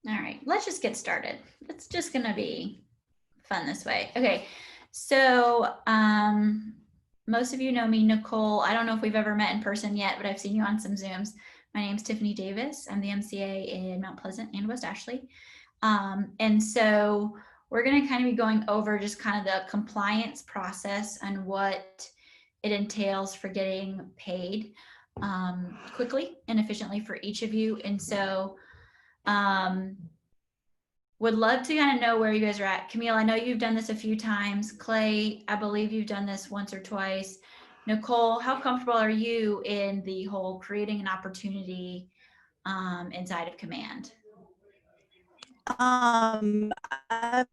All right, let's just get started. It's just gonna be fun this way. Okay, so most of you know me, Nicole. I don't know if we've ever met in person yet, but I've seen you on some Zooms. My name's Tiffany Davis. I'm the MCA in Mount Pleasant and West Ashley. And so we're gonna kind of be going over just kind of the compliance process and what it entails for getting paid quickly and efficiently for each of you. And so would love to kind of know where you guys are at. Camille, I know you've done this a few times. Clay, I believe you've done this once or twice. Nicole, how comfortable are you in the whole creating an opportunity inside of Command? I've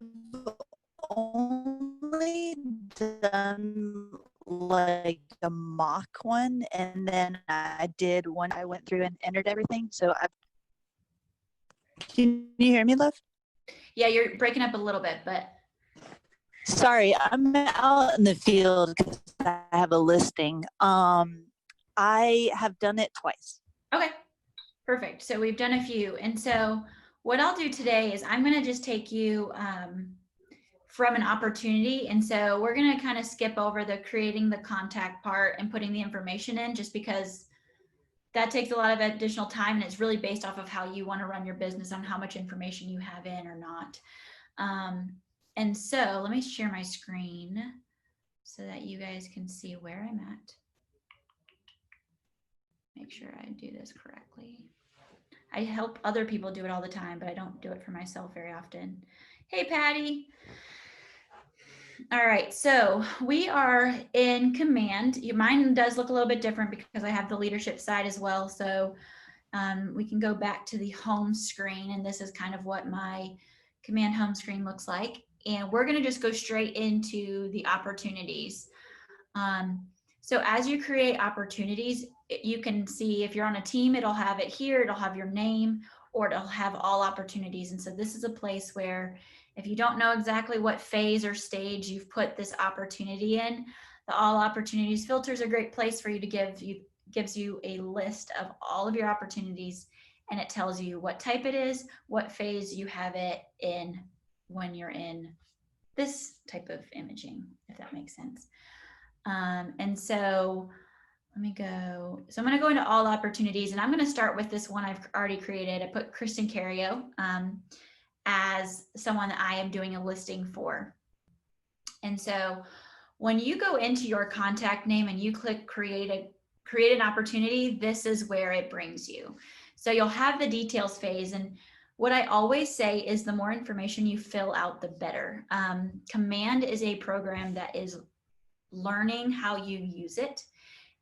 only done like a mock one, and then I did one. I went through and entered everything. So can you hear me, love? Yeah, you're breaking up a little bit, but. Sorry, I'm out in the field because I have a listing. I have done it twice. Okay, perfect. So we've done a few. And so what I'll do today is I'm going to just take you from an opportunity. And so we're going to kind of skip over the creating the contact part and putting the information in, just because that takes a lot of additional time, and it's really based off of how you want to run your business on how much information you have in or not. And so let me share my screen so that you guys can see where I'm at. Make sure I do this correctly. I help other people do it all the time, but I don't do it for myself very often. Hey, Patty. All right, so we are in Command. Mine does look a little bit different because I have the leadership side as well. So we can go back to the home screen, and this is kind of what my Command home screen looks like. And we're going to just go straight into the opportunities. So as you create opportunities, you can see if you're on a team, it'll have it here, it'll have your name, or it'll have all opportunities. And so this is a place where if you don't know exactly what phase or stage you've put this opportunity in, the all opportunities filter is a great place for you to gives you a list of all of your opportunities, and it tells you what type it is, what phase you have it in when you're in this type of imaging, if that makes sense. And so let me go. So I'm going to go into all opportunities, and I'm going to start with this one I've already created. I put Kristen Cario as someone that I am doing a listing for. And so when you go into your contact name and you click create an opportunity, this is where it brings you. So you'll have the details phase, and what I always say is the more information you fill out, the better. Command is a program that is learning how you use it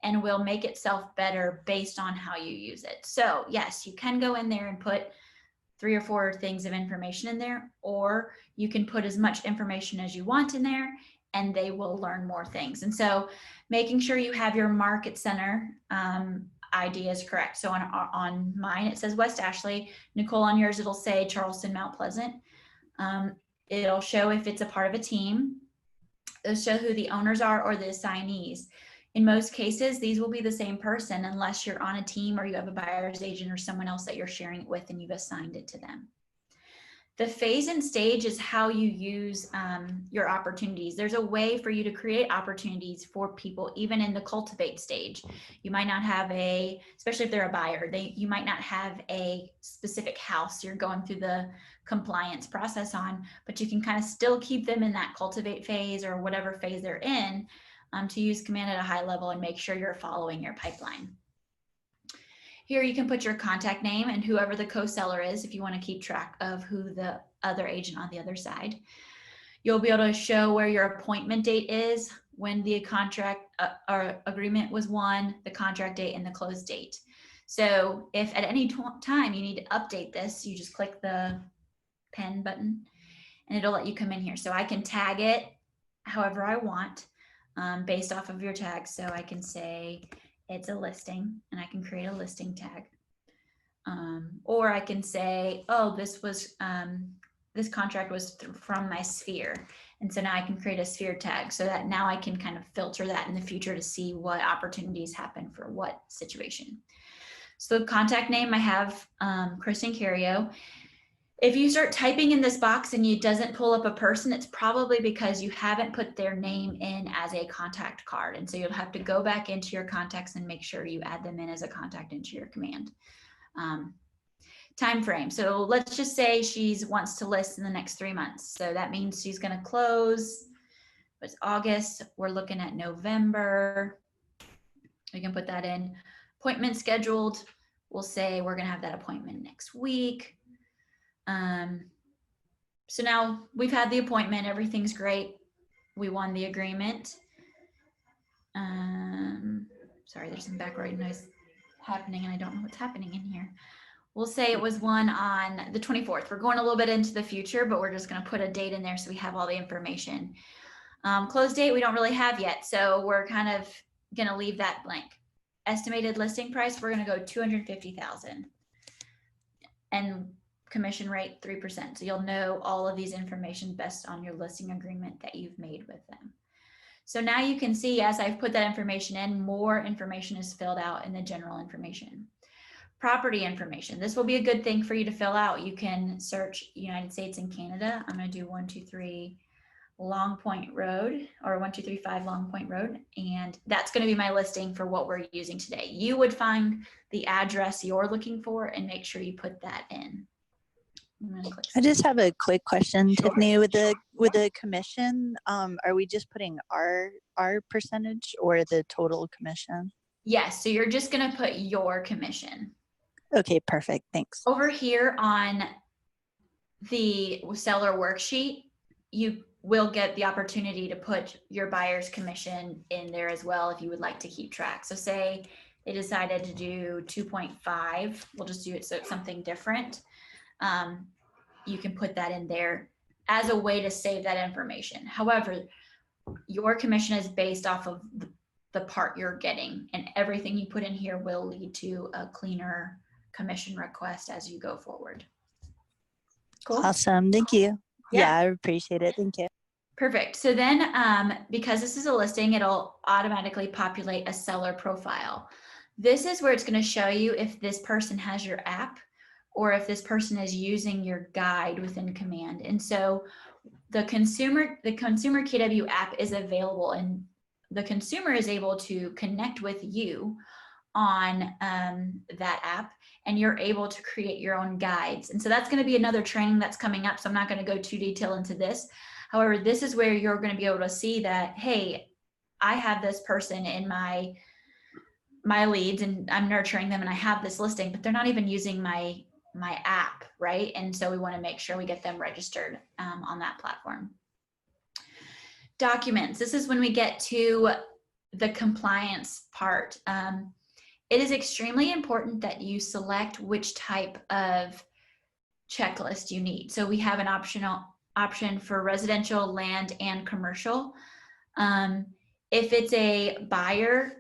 and will make itself better based on how you use it. So yes, you can go in there and put 3 or 4 things of information in there, or you can put as much information as you want in there and they will learn more things. And so making sure you have your market center ID is correct. So on mine, it says West Ashley. Nicole, on yours, it'll say Charleston, Mount Pleasant. It'll show if it's a part of a team. It'll show who the owners are or the assignees. In most cases, these will be the same person unless you're on a team or you have a buyer's agent or someone else that you're sharing it with and you've assigned it to them. The phase and stage is how you use your opportunities. There's a way for you to create opportunities for people, even in the cultivate stage. You might not have especially if they're a buyer, you might not have a specific house you're going through the compliance process on, but you can kind of still keep them in that cultivate phase or whatever phase they're in to use Command at a high level and make sure you're following your pipeline. Here you can put your contact name and whoever the co-seller is if you want to keep track of who the other agent on the other side. You'll be able to show where your appointment date is, when the contract or agreement was won, the contract date, and the close date. So if at any time you need to update this, you just click the pen button and it'll let you come in here. So I can tag it however I want based off of your tag. So I can say it's a listing and I can create a listing tag. Or I can say, oh, this contract was from my sphere. And so now I can create a sphere tag so that now I can kind of filter that in the future to see what opportunities happen for what situation. So the contact name, I have Kristen Cario. If you start typing in this box and it doesn't pull up a person, it's probably because you haven't put their name in as a contact card. And so you'll have to go back into your contacts and make sure you add them in as a contact into your command. Time frame. So let's just say she wants to list in the next 3 months. So that means she's going to close. It's August. We're looking at November. We can put that in. Appointment scheduled. We'll say we're going to have that appointment next week. So now we've had the appointment. Everything's great. We won the agreement. Sorry, there's some background noise happening and I don't know what's happening in here. We'll say it was one on the 24th. We're going a little bit into the future, but we're just going to put a date in there so we have all the information. Close date, we don't really have yet. So we're kind of going to leave that blank. Estimated listing price, we're going to go $250,000 and commission rate 3%. So you'll know all of these information based on your listing agreement that you've made with them. So now you can see as I've put that information in, more information is filled out in the general information. Property information. This will be a good thing for you to fill out. You can search United States and Canada. I'm going to do 123 Long Point Road or 1235 Long Point Road. And that's going to be my listing for what we're using today. You would find the address you're looking for and make sure you put that in. I just have a quick question, Sure. Tiffany, with the commission. Are we just putting our percentage or the total commission? Yes. So you're just going to put your commission. Okay, perfect. Thanks. Over here on the seller worksheet, you will get the opportunity to put your buyer's commission in there as well if you would like to keep track. So say they decided to do 2.5, we'll just do it so it's something different. You can put that in there as a way to save that information. However, your commission is based off of the part you're getting, and everything you put in here will lead to a cleaner commission request as you go forward. Cool. Awesome. Thank you. Yeah. Yeah, I appreciate it. Thank you. Perfect. So then because this is a listing, it'll automatically populate a seller profile. This is where it's going to show you if this person has your app or if this person is using your guide within Command. And so the consumer KW app is available, and the consumer is able to connect with you on that app, and you're able to create your own guides. And so that's going to be another training that's coming up. So I'm not going to go too detailed into this. However, this is where you're going to be able to see that, hey, I have this person in my leads and I'm nurturing them and I have this listing, but they're not even using my app, right? And so we want to make sure we get them registered on that platform. Documents. This is when we get to the compliance part. It is extremely important that you select which type of checklist you need. So we have an option for residential, land, and commercial. If it's a buyer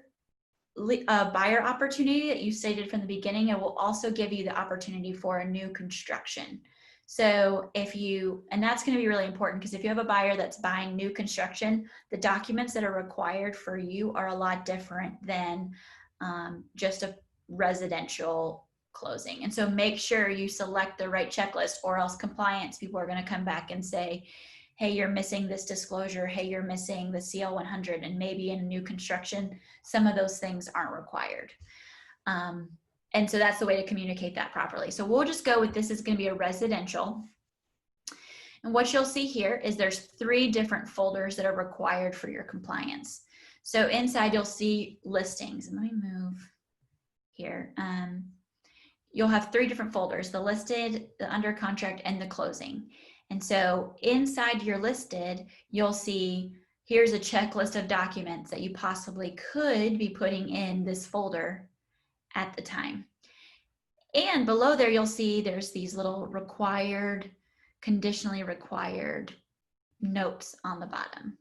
opportunity that you stated from the beginning, it will also give you the opportunity for a new construction. So and that's going to be really important, because if you have a buyer that's buying new construction, the documents that are required for you are a lot different than just a residential closing. And so make sure you select the right checklist, or else compliance people are going to come back and say, hey, you're missing this disclosure. Hey, you're missing the CL 100. And maybe in new construction, some of those things aren't required. And so that's the way to communicate that properly. So we'll just go with this is going to be a residential. And what you'll see here is there's 3 different folders that are required for your compliance. So inside you'll see listings. And let me move here. You'll have 3 different folders: the listed, the under contract, and the closing. And so inside your listed, you'll see here's a checklist of documents that you possibly could be putting in this folder at the time. And below there, you'll see there's these little conditionally required notes on the bottom.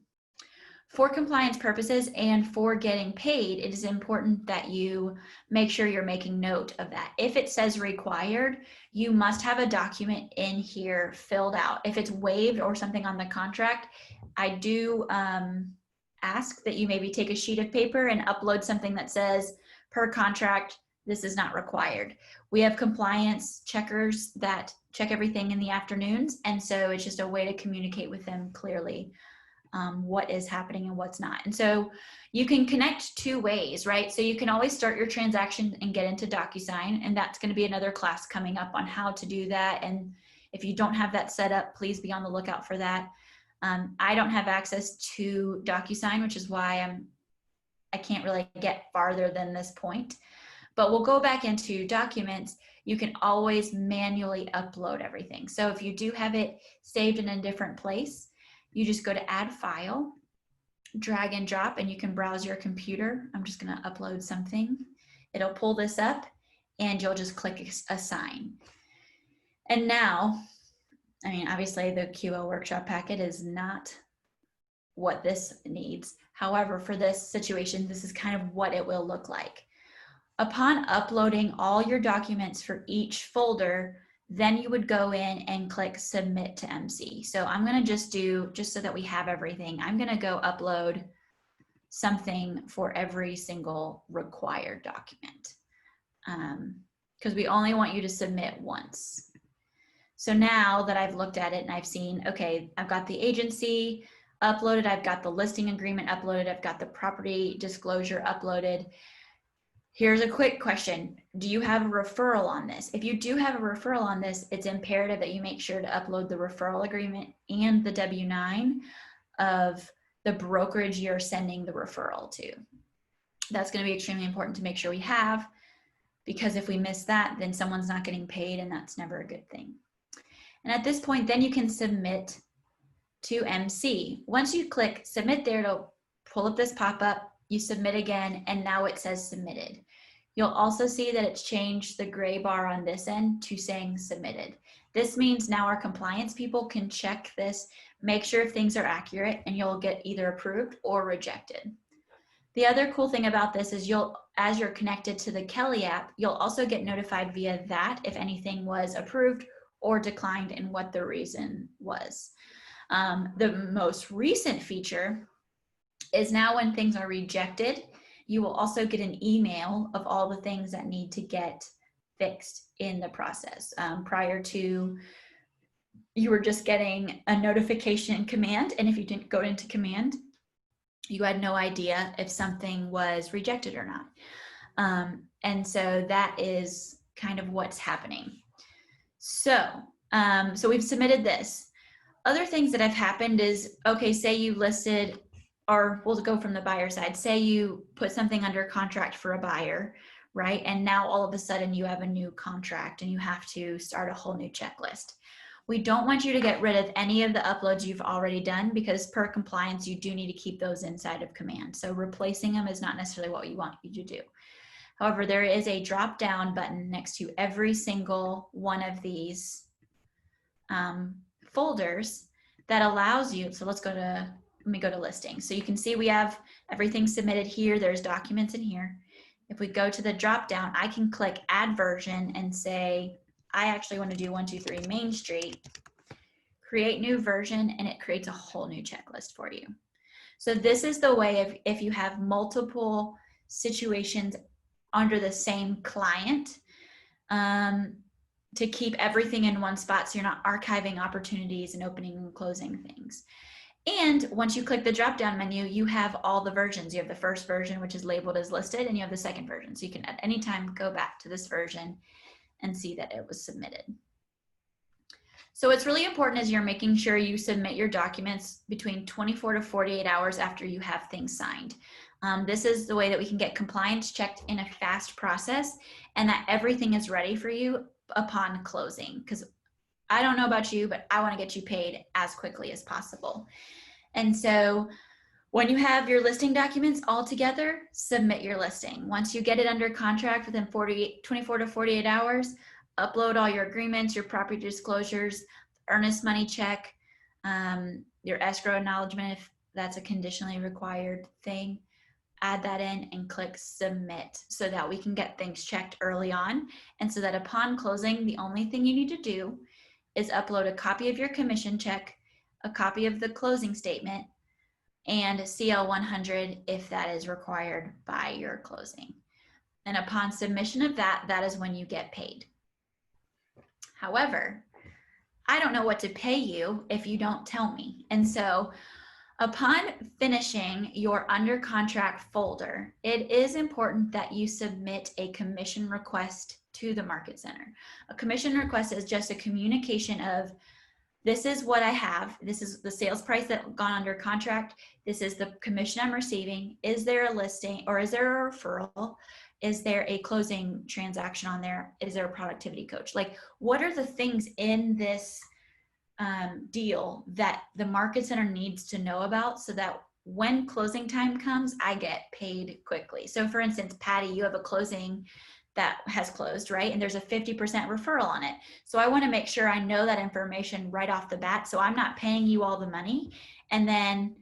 For compliance purposes and for getting paid, it is important that you make sure you're making note of that. If it says required, you must have a document in here filled out. If it's waived or something on the contract, I do ask that you maybe take a sheet of paper and upload something that says, per contract, this is not required. We have compliance checkers that check everything in the afternoons. And so it's just a way to communicate with them clearly what is happening and what's not. And so you can connect two ways, right? So you can always start your transaction and get into DocuSign, and that's going to be another class coming up on how to do that. And if you don't have that set up, please be on the lookout for that. I don't have access to DocuSign, which is why I can't really get farther than this point. But we'll go back into documents. You can always manually upload everything. So if you do have it saved in a different place, you just go to add file, drag and drop, and you can browse your computer. I'm just going to upload something. It'll pull this up and you'll just click assign. And now, I mean, obviously the QO workshop packet is not what this needs. However, for this situation, this is kind of what it will look like. Upon uploading all your documents for each folder, then you would go in and click submit to MC. So I'm going to just so that we have everything, I'm going to go upload something for every single required document because we only want you to submit once. So now that I've looked at it and I've seen, okay, I've got the agency uploaded, I've got the listing agreement uploaded, I've got the property disclosure uploaded. Here's a quick question. Do you have a referral on this? If you do have a referral on this, it's imperative that you make sure to upload the referral agreement and the W-9 of the brokerage you're sending the referral to. That's going to be extremely important to make sure we have, because if we miss that, then someone's not getting paid, and that's never a good thing. And at this point, then you can submit to MC. Once you click submit there, it'll pull up this pop-up. You submit again, and now it says submitted. You'll also see that it's changed the gray bar on this end to saying submitted. This means now our compliance people can check this, make sure if things are accurate, and you'll get either approved or rejected. The other cool thing about this is as you're connected to the Kelly app, you'll also get notified via that if anything was approved or declined and what the reason was. The most recent feature is now when things are rejected, you will also get an email of all the things that need to get fixed in the process. Prior to, you were just getting a notification command, and if you didn't go into command, you had no idea if something was rejected or not. And so that is kind of what's happening. So we've submitted this. Other things that have happened is, okay, say you listed, or we'll go from the buyer side, say you put something under contract for a buyer, right? And now all of a sudden you have a new contract and you have to start a whole new checklist. We don't want you to get rid of any of the uploads you've already done, because per compliance, you do need to keep those inside of command. So replacing them is not necessarily what we want you to do. However, there is a drop down button next to every single one of these folders that allows you, so let me go to listing. So you can see we have everything submitted here. There's documents in here. If we go to the drop down, I can click add version and say, I actually want to do 123 Main Street, create new version, and it creates a whole new checklist for you. So this is the way if you have multiple situations under the same client, to keep everything in one spot so you're not archiving opportunities and opening and closing things. And once you click the drop-down menu, you have all the versions. You have the first version, which is labeled as listed, and you have the second version. So you can at any time go back to this version and see that it was submitted. So what's really important is you're making sure you submit your documents between 24 to 48 hours after you have things signed. This is the way that we can get compliance checked in a fast process, and that everything is ready for you upon closing, because I don't know about you, but I want to get you paid as quickly as possible. And so when you have your listing documents all together, submit your listing. Once you get it under contract within 24 to 48 hours, upload all your agreements, your property disclosures, earnest money check, your escrow acknowledgement, if that's a conditionally required thing. Add that in and click submit so that we can get things checked early on. And so that upon closing, the only thing you need to do is upload a copy of your commission check, a copy of the closing statement, and CL100 if that is required by your closing. And upon submission of that, that is when you get paid. However, I don't know what to pay you if you don't tell me. And so upon finishing your under contract folder, it is important that you submit a commission request to the Market Center. A commission request is just a communication of, this is what I have. This is the sales price that gone under contract. This is the commission I'm receiving. Is there a listing, or is there a referral? Is there a closing transaction on there? Is there a productivity coach? Like, what are the things in this deal that the Market Center needs to know about, so that when closing time comes, I get paid quickly? So for instance, Patty, you have a closing that has closed, right? And there's a 50% referral on it. So I want to make sure I know that information right off the bat, so I'm not paying you all the money and then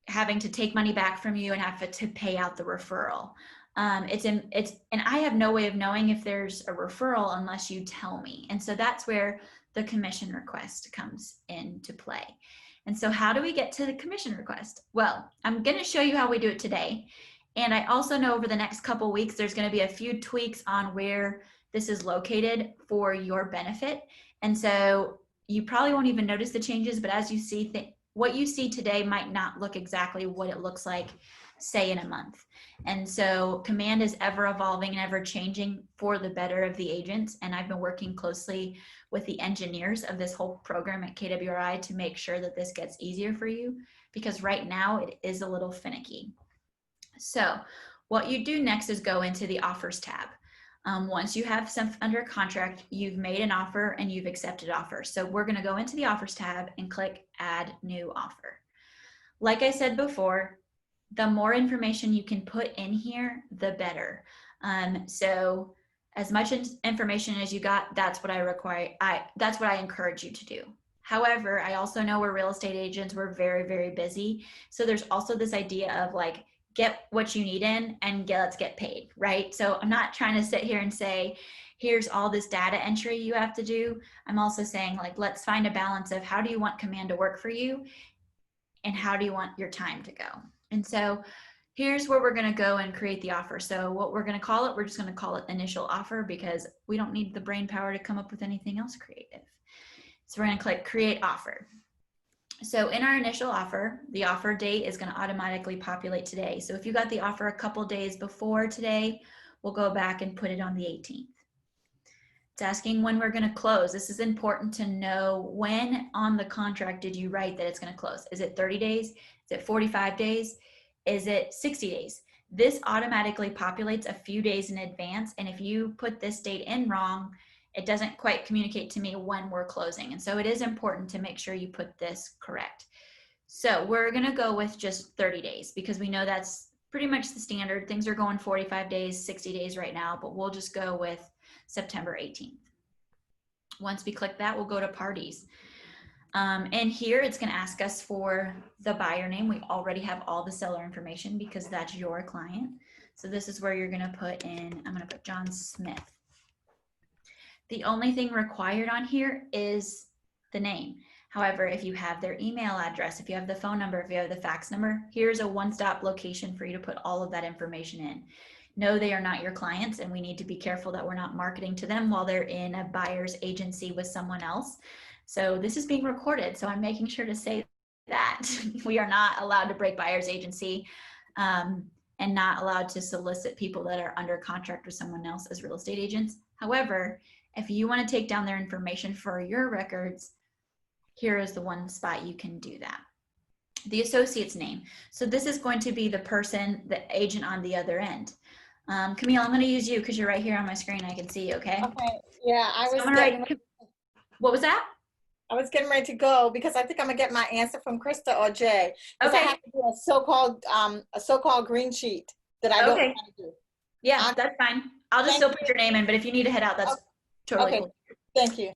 having to take money back from you and have to pay out the referral. And I have no way of knowing if there's a referral unless you tell me. And so that's where the commission request comes into play. And so how do we get to the commission request? Well, I'm going to show you how we do it today. And I also know over the next couple weeks, there's going to be a few tweaks on where this is located for your benefit. And so you probably won't even notice the changes, but as you see, what you see today might not look exactly what it looks like, say, in a month. And so Command is ever evolving and ever changing for the better of the agents. And I've been working closely with the engineers of this whole program at KWRI to make sure that this gets easier for you, because right now it is a little finicky. So what you do next is go into the offers tab. Once you have some under contract, you've made an offer and you've accepted offer. So we're going to go into the offers tab and click add new offer. Like I said before, the more information you can put in here, the better. So as much information as you got, that's what I require. That's what I encourage you to do. However, I also know we're real estate agents. We're very, very busy. So there's also this idea of like, get what you need in and let's get paid, right? So I'm not trying to sit here and say, here's all this data entry you have to do. I'm also saying, like, let's find a balance of how do you want Command to work for you and how do you want your time to go? And so here's where we're going to go and create the offer. So what we're going to call it, we're just going to call it initial offer, because we don't need the brain power to come up with anything else creative. So we're going to click create offer. So in our initial offer, the offer date is going to automatically populate today. So if you got the offer a couple days before today, we'll go back and put it on the 18th. It's asking when we're going to close. This is important to know. When on the contract did you write that it's going to close? Is it 30 days? Is it 45 days? Is it 60 days? This automatically populates a few days in advance. And if you put this date in wrong, it doesn't quite communicate to me when we're closing. And so it is important to make sure you put this correct. So we're going to go with just 30 days because we know that's pretty much the standard. Things are going 45 days, 60 days right now, but we'll just go with September 18th. Once we click that, we'll go to parties. And here it's going to ask us for the buyer name. We already have all the seller information because that's your client. So this is where you're going to put in, I'm going to put John Smith. The only thing required on here is the name. However, if you have their email address, if you have the phone number, if you have the fax number, here's a one-stop location for you to put all of that information in. No, they are not your clients, and we need to be careful that we're not marketing to them while they're in a buyer's agency with someone else. So this is being recorded, so I'm making sure to say that we are not allowed to break buyer's agency and not allowed to solicit people that are under contract with someone else as real estate agents. However, if you want to take down their information for your records, here is the one spot you can do that. The associate's name. So this is going to be the person, the agent on the other end. Camille, I'm going to use you because you're right here on my screen. I can see you, okay? Okay. Yeah, What was that? I was getting ready to go because I think I'm gonna get my answer from Krista or Jay. Because Okay. I have to do a so-called green sheet that I don't Okay. want to do. Yeah, that's fine. I'll just still put your name in, but if you need to head out, that's totally Okay. cool. Thank you.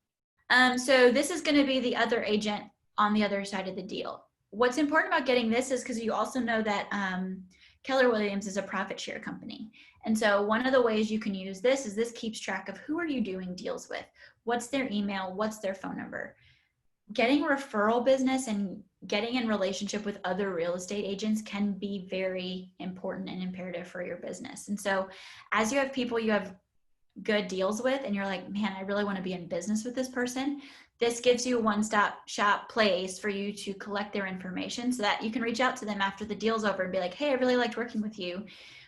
So this is going to be the other agent on the other side of the deal. What's important about getting this is because you also know that Keller Williams is a profit share company. And so one of the ways you can use this is this keeps track of who are you doing deals with? What's their email? What's their phone number? Getting referral business and getting in relationship with other real estate agents can be very important and imperative for your business. And so as you have people you have good deals with and you're like, man, I really want to be in business with this person, this gives you a one-stop shop place for you to collect their information so that you can reach out to them after the deal's over and be like, hey, I really liked working with you.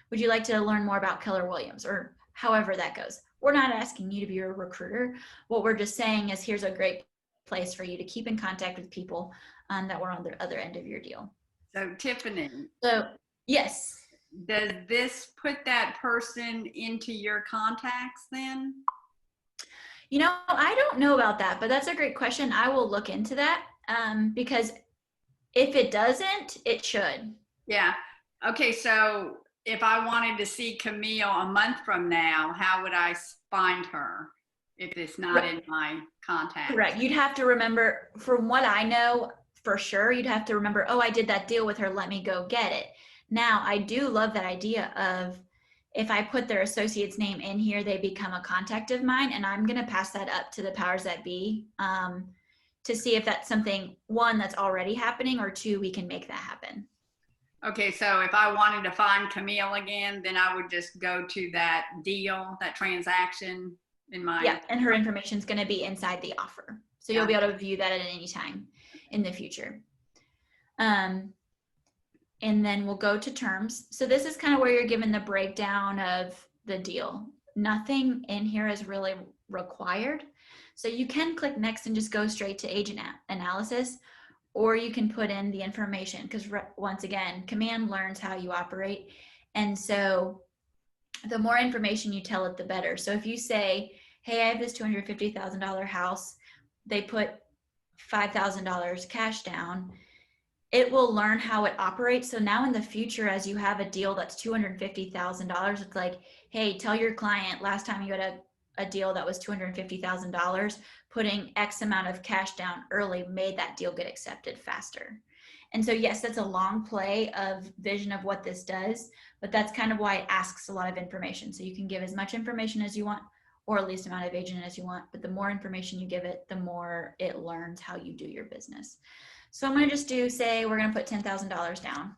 Would you like to learn more about Keller Williams, or however that goes? We're not asking you to be a recruiter. What we're just saying is here's a great place for you to keep in contact with people that were on the other end of your deal. So Tiffany, So yes. does this put that person into your contacts then? You know, I don't know about that, but that's a great question. I will look into that because if it doesn't, it should. Yeah. Okay. So if I wanted to see Camille a month from now, how would I find her if it's not in my contacts? Correct. You'd have to remember, from what I know for sure, you'd have to remember, oh, I did that deal with her. Let me go get it. Now, I do love that idea of if I put their associate's name in here, they become a contact of mine, and I'm going to pass that up to the powers that be to see if that's something, one, that's already happening, or two, we can make that happen. Okay, so if I wanted to find Camille again, then I would just go to that deal, that transaction in my... Yeah, and her information is going to be inside the offer. So you'll be able to view that at any time in the future. And then we'll go to terms. So this is kind of where you're given the breakdown of the deal. Nothing in here is really required. So you can click next and just go straight to agent analysis, or you can put in the information because once again, command learns how you operate. And so the more information you tell it, the better. So if you say, hey, I have this $250,000 house, they put $5,000 cash down, it will learn how it operates. So now in the future, as you have a deal that's $250,000, it's like, hey, tell your client last time you had a deal that was $250,000, putting X amount of cash down early made that deal get accepted faster. And so yes, that's a long play of vision of what this does, but that's kind of why it asks a lot of information. So you can give as much information as you want, or at least amount of agent as you want, but the more information you give it, the more it learns how you do your business. So I'm going to just say we're going to put $10,000 down,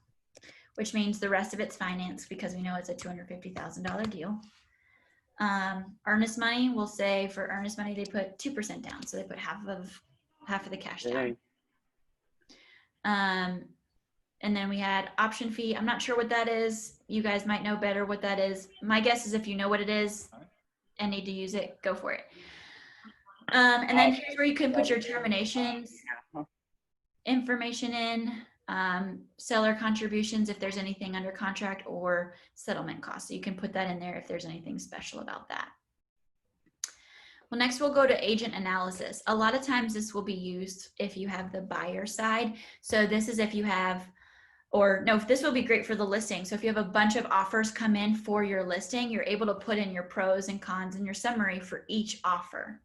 which means the rest of it's financed because we know it's a $250,000 deal. Earnest money, we'll say for earnest money, they put 2% down. So they put half of the cash down. And then we had option fee. I'm not sure what that is. You guys might know better what that is. My guess is if you know what it is and need to use it, go for it. And then here's where you can put your terminations information in, seller contributions if there's anything under contract, or settlement costs. So you can put that in there if there's anything special about that. Well, next we'll go to agent analysis. A lot of times this will be used if you have the buyer side. So this is if you have, or no, this will be great for the listing. So if you have a bunch of offers come in for your listing, you're able to put in your pros and cons in your summary for each offer.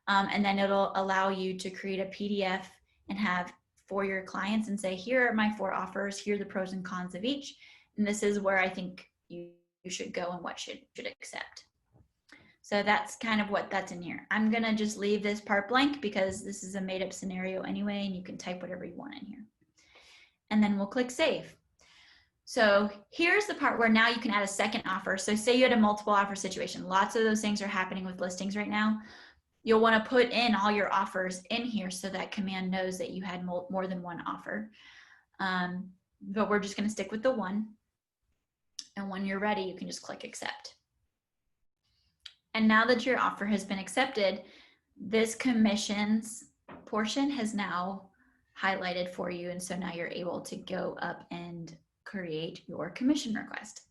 And then it'll allow you to create a PDF and have for your clients and say, here are my 4 offers, here are the pros and cons of each. And this is where I think you should go and what should accept. So that's kind of what that's in here. I'm gonna just leave this part blank because this is a made up scenario anyway, and you can type whatever you want in here. And then we'll click save. So here's the part where now you can add a second offer. So say you had a multiple offer situation. Lots of those things are happening with listings right now. You'll want to put in all your offers in here so that command knows that you had more than one offer. But we're just going to stick with the one. And when you're ready, you can just click accept. And now that your offer has been accepted, this commissions portion has now highlighted for you. And so now you're able to go up and create your commission request.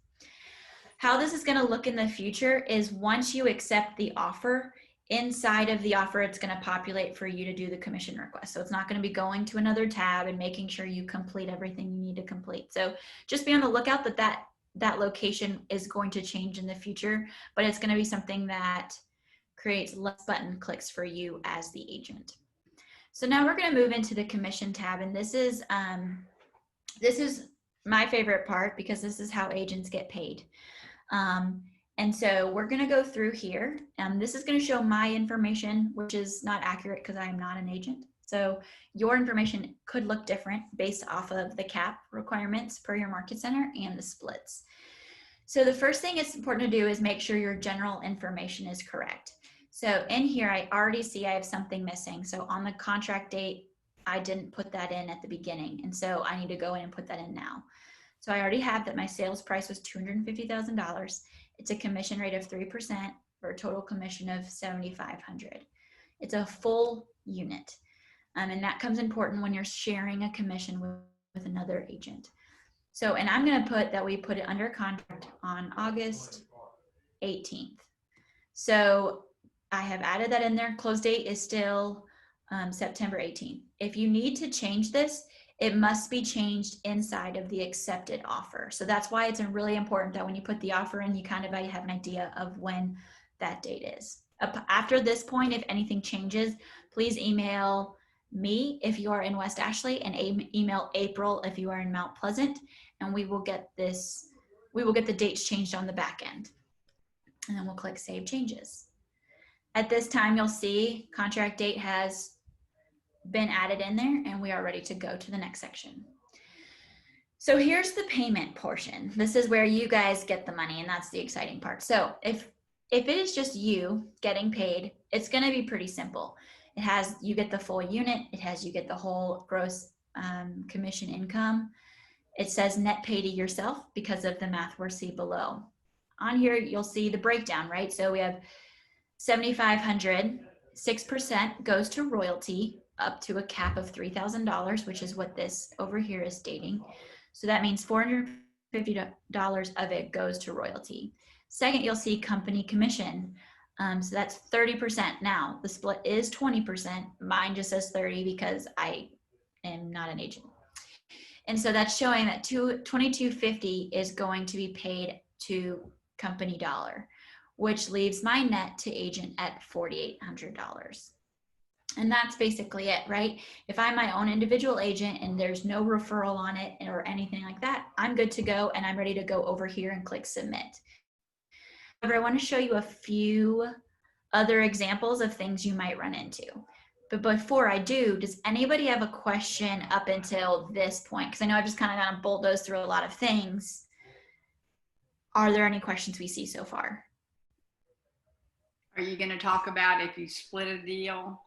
How this is going to look in the future is once you accept the offer, inside of the offer, it's going to populate for you to do the commission request. So it's not going to be going to another tab and making sure you complete everything you need to complete. So just be on the lookout that location is going to change in the future, but it's going to be something that creates less button clicks for you as the agent. So now we're going to move into the commission tab, and this is my favorite part because this is how agents get paid. And so we're going to go through here. This is going to show my information, which is not accurate because I am not an agent. So your information could look different based off of the cap requirements per your market center and the splits. So the first thing it's important to do is make sure your general information is correct. So in here, I already see I have something missing. So on the contract date, I didn't put that in at the beginning. And so I need to go in and put that in now. So I already have that my sales price was $250,000. It's a commission rate of 3% for a total commission of $7,500. It's a full unit. And that comes important when you're sharing a commission with another agent. So, and I'm going to put that we put it under contract on August 18th. So I have added that in there. Close date is still September 18th. If you need to change this, it must be changed inside of the accepted offer. So that's why it's really important that when you put the offer in, you kind of have an idea of when that date is. After this point, if anything changes, please email me if you are in West Ashley, and email April if you are in Mount Pleasant, and we will get the dates changed on the back end. And then we'll click Save Changes. At this time, you'll see contract date has been added in there, and we are ready to go to the next section. So here's the payment portion. This is where you guys get the money, and that's the exciting part. So if it is just you getting paid, it's going to be pretty simple. It has, you get the full unit. It has, you get the whole gross commission income. It says net pay to yourself because of the math we'll see below. On here, you'll see the breakdown, right? So we have 7,500, 6% goes to royalty up to a cap of $3,000, which is what this over here is stating. So that means $450 of it goes to royalty. Second, you'll see company commission. So that's 30%. Now the split is 20%. Mine just says 30 because I am not an agent. And so that's showing that $2,250 is going to be paid to company dollar, which leaves my net to agent at $4,800. And that's basically it, right? If I'm my own individual agent and there's no referral on it or anything like that, I'm good to go and I'm ready to go over here and click submit. However, I want to show you a few other examples of things you might run into. But before I do, does anybody have a question up until this point? Because I know I've just kind of gone bulldoze through a lot of things. Are there any questions we see so far? Are you going to talk about if you split a deal?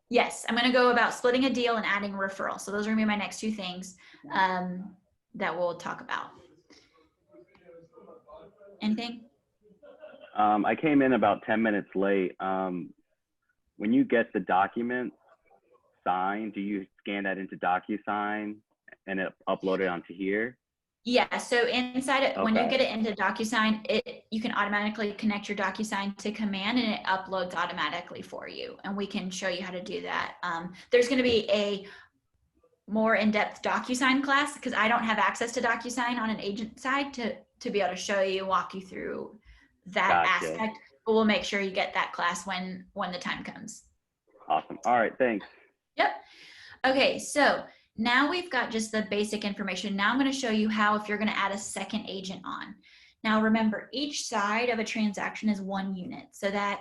Yes, I'm going to go about splitting a deal and adding a referral. So those are going to be my next two things that we'll talk about. Anything? I came in about 10 minutes late. When you get the document signed, do you scan that into DocuSign and upload it onto here? Yeah, so inside it, when you Okay. get it into DocuSign, you can automatically connect your DocuSign to Command and it uploads automatically for you. And we can show you how to do that. There's going to be a more in-depth DocuSign class because I don't have access to DocuSign on an agent side to be able to show you, walk you through that Gotcha. aspect. But we'll make sure you get that class when the time comes. Awesome. All right. Thanks. Yep. Okay, so now we've got just the basic information. Now I'm going to show you how if you're going to add a second agent on. Now remember, each side of a transaction is one unit, so that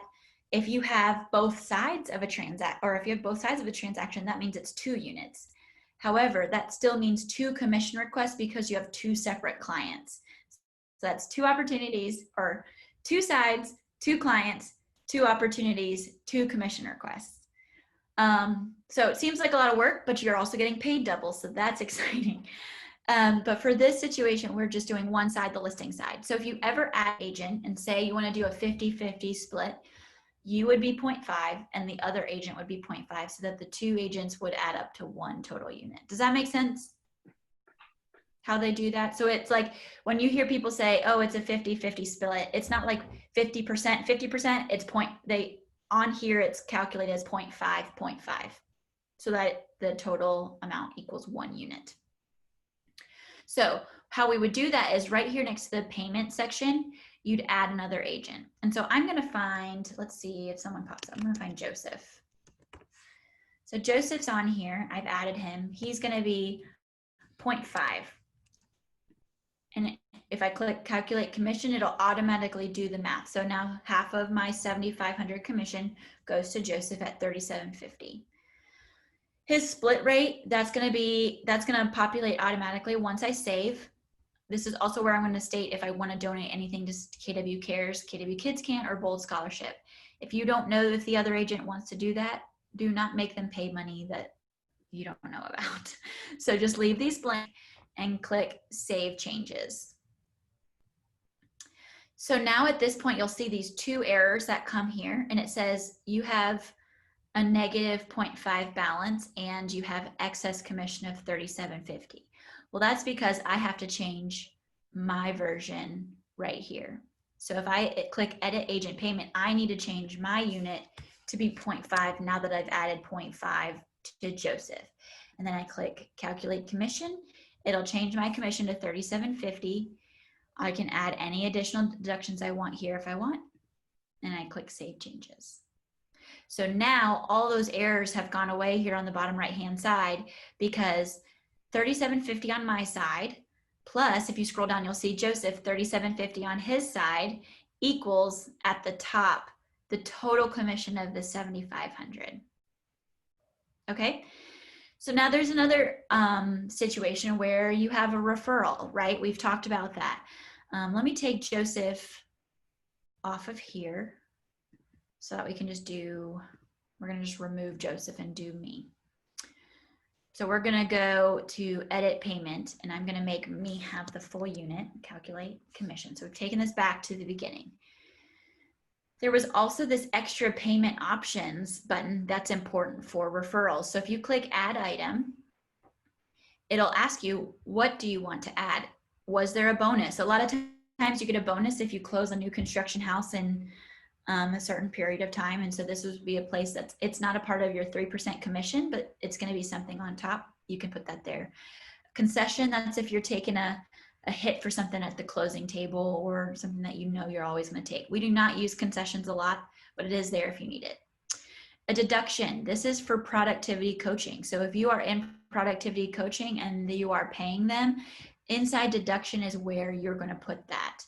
if you have both sides of a transaction, that means it's 2 units. However, that still means 2 commission requests because you have 2 separate clients. So that's 2 opportunities, or 2 sides, 2 clients, 2 opportunities, 2 commission requests. So it seems like a lot of work, but you're also getting paid double, so that's exciting. But for this situation, we're just doing one side, the listing side. So if you ever add agent and say you want to do a 50-50 split, you would be 0.5 and the other agent would be 0.5, so that the 2 agents would add up to 1 total unit. Does that make sense? How they do that? So it's like when you hear people say, oh, it's a 50-50 split, it's not like 50%, it's on here, it's calculated as 0.5, 0.5, so that the total amount equals 1 unit. So how we would do that is right here next to the payment section, you'd add another agent. And so I'm going to find, let's see if someone pops up. I'm going to find Joseph. So Joseph's on here. I've added him. He's going to be 0.5. And if I click calculate commission, it'll automatically do the math. So now half of my 7,500 commission goes to Joseph at $3,750. His split rate, that's going to populate automatically once I save. this is also where I'm going to state if I want to donate anything to KW Cares, KW Kids Can, or Bold Scholarship. If you don't know if the other agent wants to do that, do not make them pay money that you don't know about. So just leave these blank and click Save Changes. So now at this point, you'll see these two errors that come here, and it says you have a negative 0.5 balance and you have excess commission of $37.50. Well, that's because I have to change my version right here. So if I click Edit Agent Payment, I need to change my unit to be 0.5 now that I've added 0.5 to Joseph. And then I click Calculate Commission. It'll change my commission to $37.50. I can add any additional deductions I want here if I want. And I click Save Changes. So now all those errors have gone away here on the bottom right-hand side because $37.50 on my side, plus if you scroll down, you'll see Joseph $37.50 on his side equals at the top the total commission of the $7,500. Okay, so now there's another situation where you have a referral, right? We've talked about that. Let me take Joseph off of here so that we can just do, we're gonna just remove Joseph and do me. So we're gonna go to Edit Payment, and I'm gonna make me have the full unit, Calculate Commission. So we've taken this back to the beginning. There was also this extra payment options button that's important for referrals. So if you click Add Item, it'll ask you, what do you want to add? Was there a bonus? A lot of times you get a bonus if you close a new construction house in a certain period of time. And so this would be a place that's, it's not a part of your 3% commission, but it's going to be something on top. You can put that there. Concession, that's if you're taking a hit for something at the closing table or something that you know you're always going to take. We do not use concessions a lot, but it is there if you need it. A deduction, this is for productivity coaching. So if you are in productivity coaching and you are paying them, inside deduction is where you're going to put that.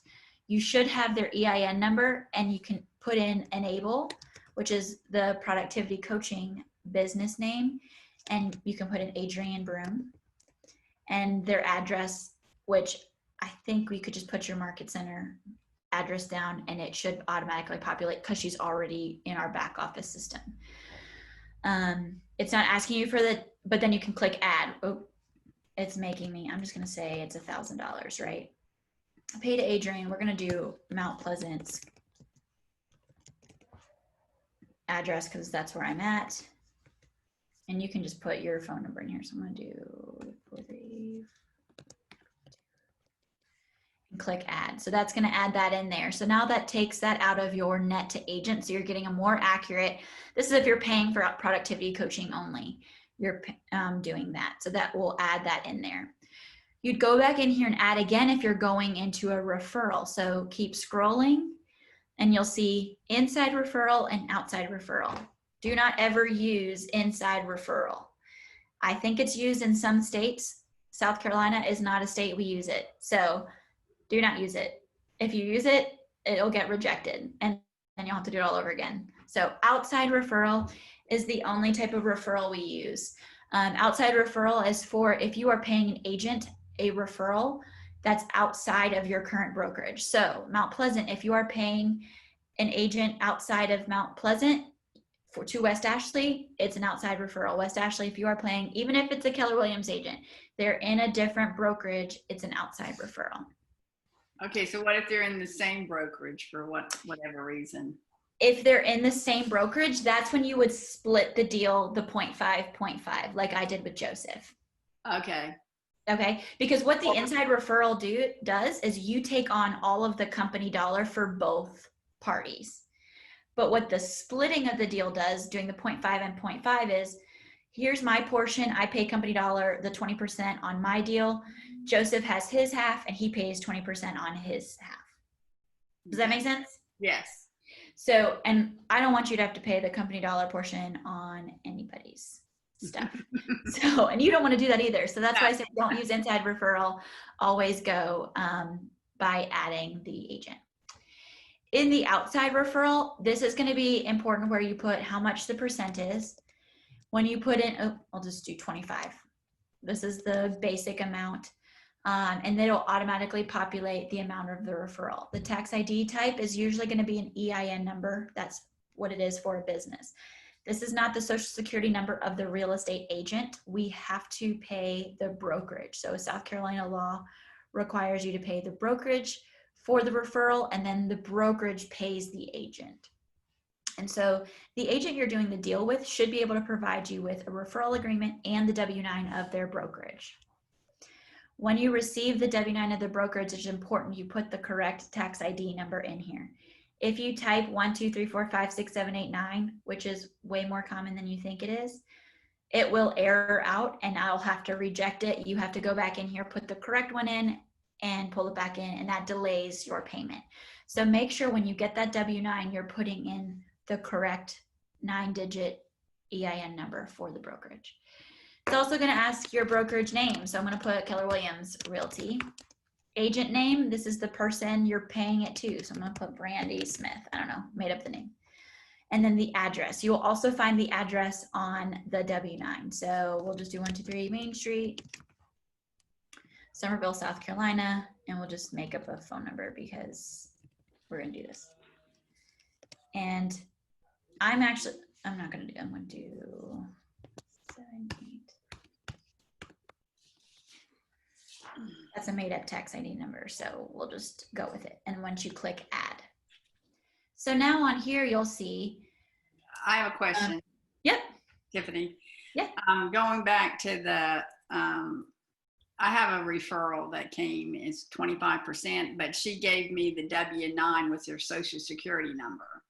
You should have their EIN number, and you can put in Enable, which is the productivity coaching business name, and you can put in Adrienne Broom, and their address, which I think we could just put your Market Center address down and it should automatically populate because she's already in our back office system. It's not asking you for the, but then you can click Add. Oh, it's making me, I'm just going to say it's $1,000, right? Pay to Adrienne, we're going to do Mount Pleasant's address because that's where I'm at. And you can just put your phone number in here. So I'm going to do 43 and click Add. So that's going to add that in there. So now that takes that out of your net to agent. So you're getting a more accurate, this is if you're paying for productivity coaching only, you're doing that. So that will add that in there. You'd go back in here and add again if you're going into a referral. So keep scrolling and you'll see inside referral and outside referral. Do not ever use inside referral. I think it's used in some states. South Carolina is not a state we use it. So do not use it. If you use it, it'll get rejected and then you'll have to do it all over again. So outside referral is the only type of referral we use. Outside referral is for if you are paying an agent a referral that's outside of your current brokerage. So Mount Pleasant, if you are paying an agent outside of Mount Pleasant to West Ashley, it's an outside referral. West Ashley, if you are paying, even if it's a Keller Williams agent, they're in a different brokerage, it's an outside referral. Okay, so what if they're in the same brokerage for whatever reason? If they're in the same brokerage, that's when you would split the deal, the 0.5, like I did with Joseph. Okay. Okay, because what the inside referral does is you take on all of the company dollar for both parties. But what the splitting of the deal does, doing the 0.5 and 0.5 is, here's my portion, I pay company dollar, the 20% on my deal. Joseph has his half and he pays 20% on his half. Does that make sense? Yes. So, and I don't want you to have to pay the company dollar portion on anybody's stuff. So, and you don't want to do that either. So that's why I said don't use inside referral. Always go by adding the agent. In the outside referral, this is going to be important where you put how much the percent is. When you put in, oh, I'll just do 25. This is the basic amount. and it'll automatically populate the amount of the referral. The tax ID type is usually going to be an EIN number. That's what it is for a business. This is not the social security number of the real estate agent. We have to pay the brokerage. So South Carolina law requires you to pay the brokerage for the referral, and then the brokerage pays the agent. And so the agent you're doing the deal with should be able to provide you with a referral agreement and the W-9 of their brokerage. When you receive the W-9 of the brokerage, it's important you put the correct tax ID number in here. If you type 1, 2, 3, 4, 5, 6, 7, 8, 9, which is way more common than you think it is, it will error out and I'll have to reject it. You have to go back in here, put the correct one in and pull it back in, and that delays your payment. So make sure when you get that W-9, you're putting in the correct 9-digit EIN number for the brokerage. It's also going to ask your brokerage name. So I'm going to put Keller Williams Realty. Agent name, this is the person you're paying it to. So I'm going to put Brandy Smith. I don't know, made up the name. And then the address. You will also find the address on the W-9. So we'll just do 123 Main Street, Somerville, South Carolina, and we'll just make up a phone number because we're going to do this. And I'm not going to do, I'm going to do 7, 8. That's a made up tax ID number. So we'll just go with it. And once you click add. So now on here, you'll see. I have a question. Yep. Tiffany. Yeah. Going back to the, I have a referral that came, it's 25%, but she gave me the W-9 with her social security number,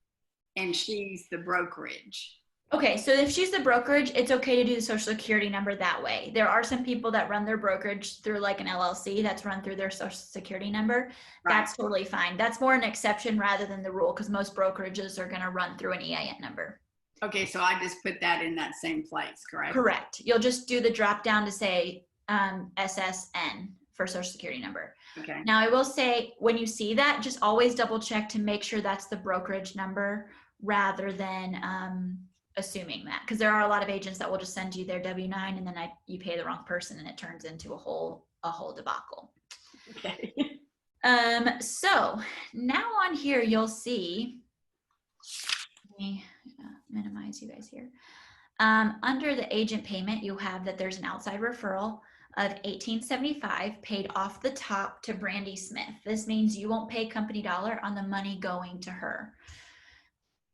and she's the brokerage. Okay, so if she's the brokerage, it's okay to do the social security number that way. There are some people that run their brokerage through like an LLC that's run through their social security number. Right. That's totally fine. That's more an exception rather than the rule, because most brokerages are going to run through an EIN number. Okay, so I just put that in that same place, correct? Correct. You'll just do the drop down to say SSN for social security number. Okay. Now I will say, when you see that, just always double check to make sure that's the brokerage number rather than assuming that, because there are a lot of agents that will just send you their W-9 and then you pay the wrong person and it turns into a whole debacle. Okay. So now on here, you'll see, let me minimize you guys here. Under the agent payment, you have that there's an outside referral of $18.75 paid off the top to Brandy Smith. This means you won't pay company dollar on the money going to her.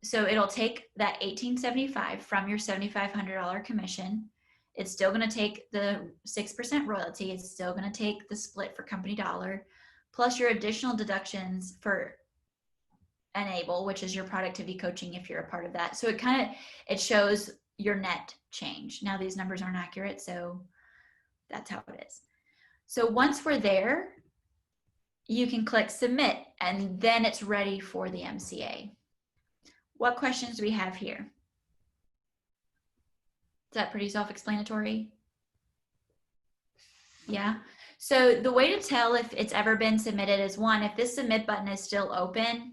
So it'll take that $18.75 from your $7,500 commission. It's still going to take the 6% royalty. It's still going to take the split for company dollar, plus your additional deductions for Enable, which is your productivity coaching if you're a part of that. So it shows your net change. Now these numbers aren't accurate, so that's how it is. So once we're there, you can click submit and then it's ready for the MCA. What questions do we have here? Is that pretty self-explanatory? Yeah. So the way to tell if it's ever been submitted is, one, if this submit button is still open,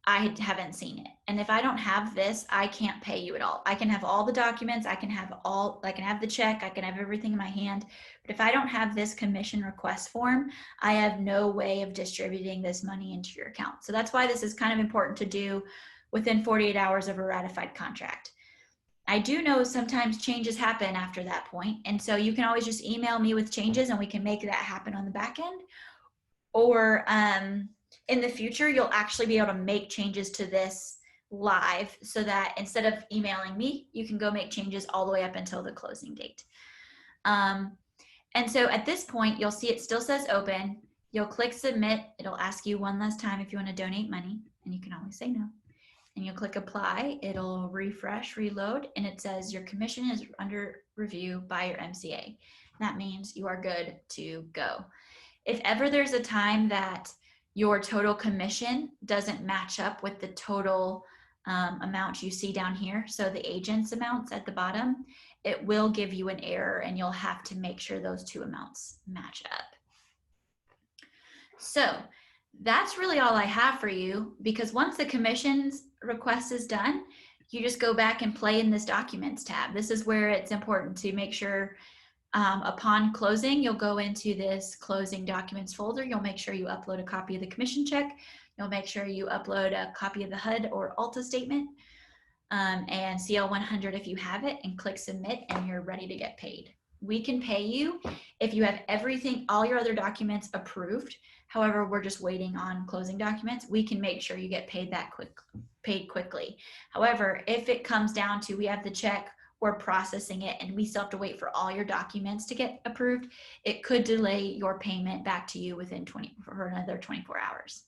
I haven't seen it. And if I don't have this, I can't pay you at all. I can have all the documents, I can have the check, I can have everything in my hand. But if I don't have this commission request form, I have no way of distributing this money into your account. So that's why this is kind of important to do within 48 hours of a ratified contract. I do know sometimes changes happen after that point. And so you can always just email me with changes and we can make that happen on the back end. Or in the future, you'll actually be able to make changes to this live so that instead of emailing me, you can go make changes all the way up until the closing date. And so at this point, you'll see it still says open. You'll click submit. It'll ask you one last time if you want to donate money, and you can always say no. And you'll click apply. It'll refresh, reload, and it says your commission is under review by your MCA. That means you are good to go. If ever there's a time that your total commission doesn't match up with the total amount you see down here, so the agent's amounts at the bottom, it will give you an error and you'll have to make sure those two amounts match up. So that's really all I have for you, because once the commissions request is done, you just go back and play in this documents tab. This is where it's important to make sure Upon closing, you'll go into this closing documents folder. You'll make sure you upload a copy of the commission check. You'll make sure you upload a copy of the HUD or ALTA statement, and CL 100 if you have it, and click submit, and you're ready to get paid. We can pay you if you have everything, all your other documents approved. However, we're just waiting on closing documents. We can make sure you get paid paid quickly. However, if it comes down to we have the check, we're processing it, and we still have to wait for all your documents to get approved, it could delay your payment back to you within for another 24 hours.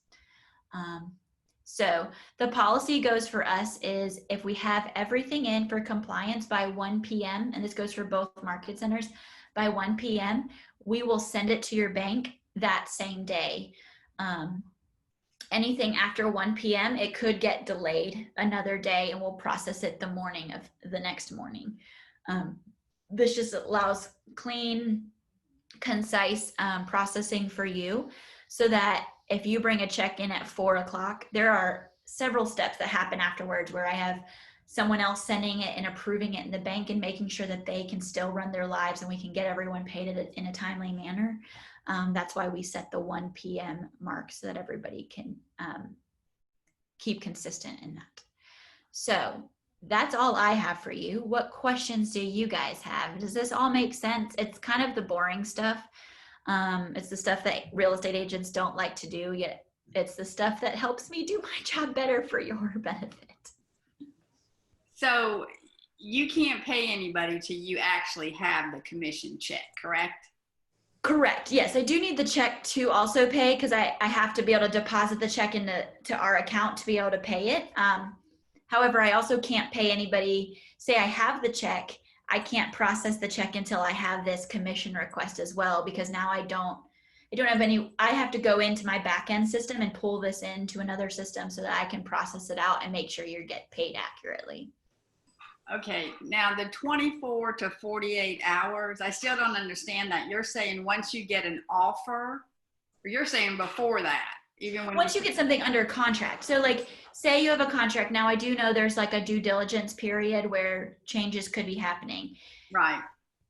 So the policy goes for us is if we have everything in for compliance by 1 p.m., and this goes for both market centers, by 1 p.m., we will send it to your bank that same day. Anything after 1 p.m., it could get delayed another day, and we'll process it the morning of the next morning. This just allows clean, concise processing for you, so that if you bring a check in at 4 o'clock, there are several steps that happen afterwards where I have someone else sending it and approving it in the bank and making sure that they can still run their lives and we can get everyone paid in a timely manner. That's why we set the 1 p.m. mark so that everybody can keep consistent in that. So that's all I have for you. What questions do you guys have? Does this all make sense? It's kind of the boring stuff. It's the stuff that real estate agents don't like to do, yet it's the stuff that helps me do my job better for your benefit. So you can't pay anybody till you actually have the commission check, correct? Correct. Yes, I do need the check to also pay because I have to be able to deposit the check to our account to be able to pay it. However, I also can't pay anybody. Say I have the check, I can't process the check until I have this commission request as well, because now I don't have any. I have to go into my back end system and pull this into another system so that I can process it out and make sure you get paid accurately. Okay, now the 24 to 48 hours, I still don't understand that. You're saying once you get an offer, or you're saying before that, even when once you get something under contract. So like, say you have a contract. Now I do know there's like a due diligence period where changes could be happening. Right.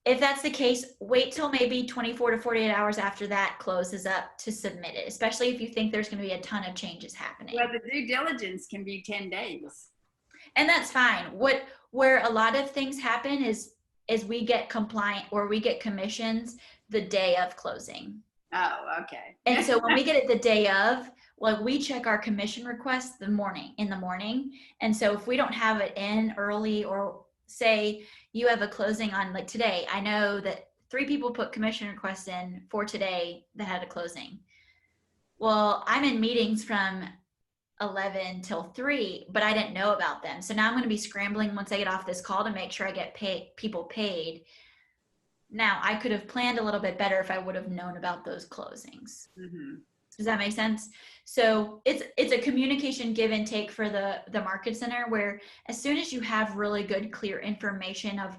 If that's the case, wait till maybe 24 to 48 hours after that closes up to submit it, especially if you think there's going to be a ton of changes happening. Well, the due diligence can be 10 days. And that's fine. Where a lot of things happen is we get compliant or we get commissions the day of closing. Oh, okay. And so when we get it the day of, like we check our commission requests in the morning. And so if we don't have it in early, or say you have a closing on like today, I know that 3 people put commission requests in for today that had a closing. Well, I'm in meetings from 11 till 3, but I didn't know about them. So now I'm going to be scrambling once I get off this call to make sure I get people paid. Now I could have planned a little bit better if I would have known about those closings. Mm-hmm. Does that make sense? So it's a communication give and take for the market center, where as soon as you have really good, clear information of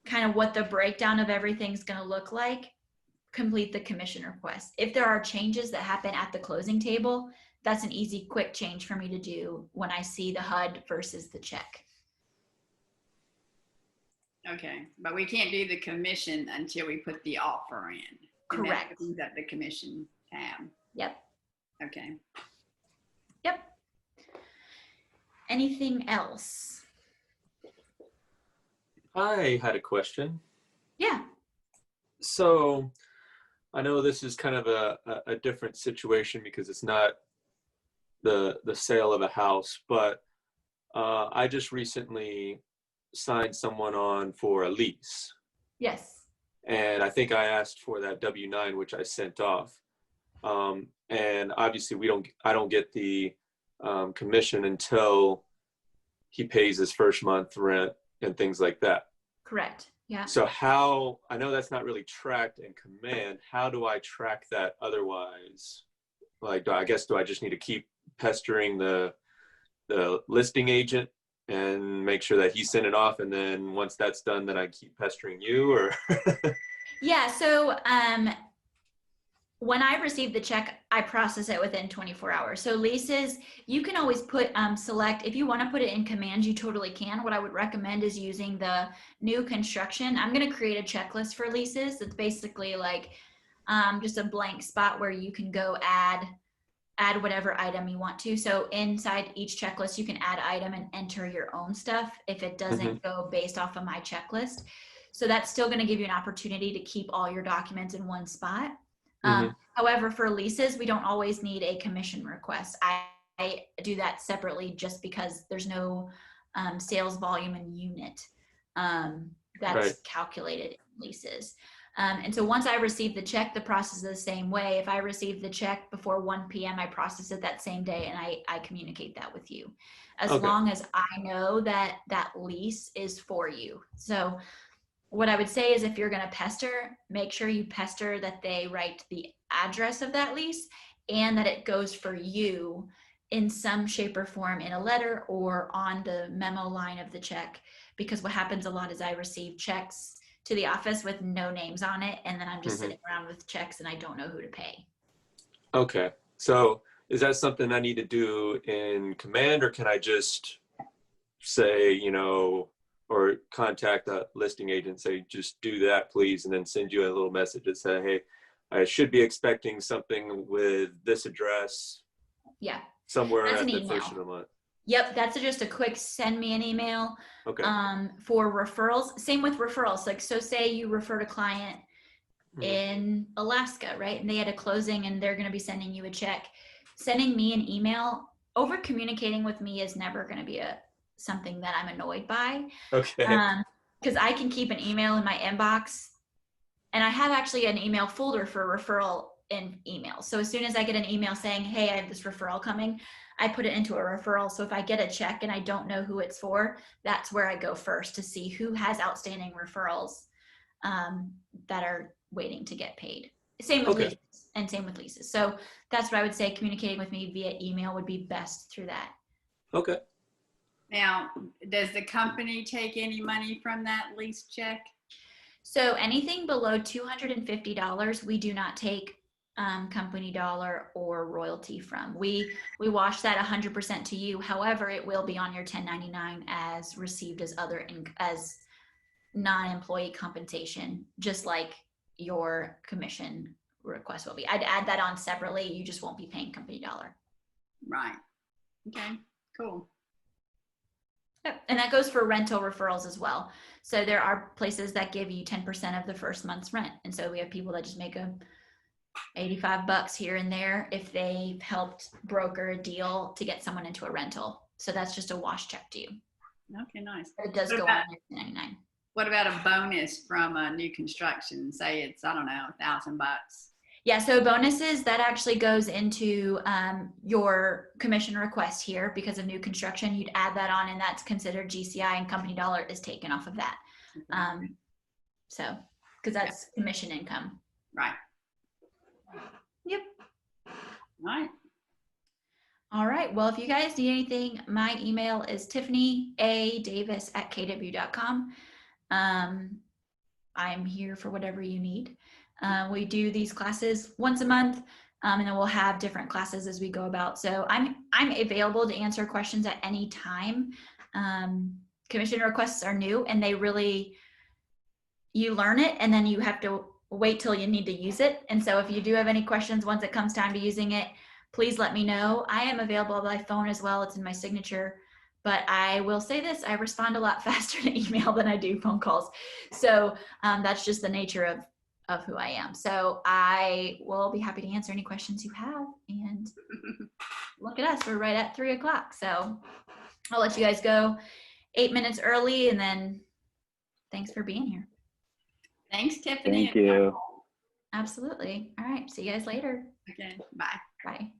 kind of what the breakdown of everything's going to look like, complete the commission request. If there are changes that happen at the closing table, that's an easy, quick change for me to do when I see the HUD versus the check. Okay, but we can't do the commission until we put the offer in. Correct. And that the commission tab. Yep. Okay. Yep. Anything else? I had a question. Yeah. So I know this is kind of a different situation because it's not the sale of a house, but I just recently signed someone on for a lease. Yes. And I think I asked for that W-9, which I sent off. And obviously I don't get the commission until he pays his first month rent and things like that. Correct. Yeah. So I know that's not really tracked in Command. How do I track that otherwise? Like, do I just need to keep pestering the listing agent and make sure that he sent it off, and then once that's done, then I keep pestering you, or? Yeah. So when I receive the check, I process it within 24 hours. So leases, you can always put select, if you want to put it in commands, you totally can. What I would recommend is using the new construction. I'm going to create a checklist for leases. It's basically like just a blank spot where you can go add whatever item you want to. So inside each checklist, you can add item and enter your own stuff if it doesn't go based off of my checklist. So that's still going to give you an opportunity to keep all your documents in one spot. However, for leases, we don't always need a commission request. I do that separately just because there's no sales volume and unit that's calculated in leases. And so once I receive the check, the process is the same way. If I receive the check before 1 p.m., I process it that same day and I communicate that with you. As long as I know that that lease is for you. So what I would say is if you're going to pester, make sure you pester that they write the address of that lease and that it goes for you in some shape or form in a letter or on the memo line of the check. Because what happens a lot is I receive checks to the office with no names on it, and then I'm just sitting around with checks and I don't know who to pay. Okay. So is that something I need to do in command, or can I just say, you know, or contact a listing agent, say, just do that, please, and then send you a little message that say, hey, I should be expecting something with this address Yeah. somewhere That's at an the email. first of the month. Yep, that's just a quick send me an email. Okay. For referrals. Same with referrals. Like, so say you referred a client in Alaska, right? And they had a closing and they're going to be sending you a check. Sending me an email, over communicating with me is never going to be something that I'm annoyed by. Okay. Because I can keep an email in my inbox, and I have actually an email folder for referral in email. So as soon as I get an email saying, hey, I have this referral coming, I put it into a referral. So if I get a check and I don't know who it's for, that's where I go first to see who has outstanding referrals that are waiting to get paid. Same with leases and same with leases. So that's what I would say. Communicating with me via email would be best through that. Okay. Now, does the company take any money from that lease check? So anything below $250, we do not take company dollar or royalty from. We wash that 100% to you. However, it will be on your 1099 as received as as non-employee compensation, just like your commission request will be. I'd add that on separately. You just won't be paying company dollar. Right. Okay, cool. Yep. And that goes for rental referrals as well. So there are places that give you 10% of the first month's rent. And so we have people that just make $85 here and there if they've helped broker a deal to get someone into a rental. So that's just a wash check to you. Okay, nice. But it does What go about- on your 1099. What about a bonus from a new construction? Say it's, I don't know, $1,000. Yeah, so bonuses, that actually goes into your commission request here because of new construction. You'd add that on, and that's considered GCI, and company dollar is taken off of that. So, because that's commission income. Right. Yep. Right. All right. Well, if you guys need anything, my email is tiffanyadavis@kw.com. I'm here for whatever you need. We do these classes once a month, and then we'll have different classes as we go about. So I'm available to answer questions at any time. Commission requests are new, and you learn it, and then you have to wait till you need to use it. And so if you do have any questions once it comes time to using it, please let me know. I am available by phone as well. It's in my signature. But I will say this, I respond a lot faster to email than I do phone calls. So that's just the nature of who I am. So I will be happy to answer any questions you have. And look at us, we're right at 3 o'clock. So I'll let you guys go 8 minutes early, and then thanks for being here. Thanks, Tiffany. Thank you. Absolutely. All right. See you guys later. Okay, bye. Bye.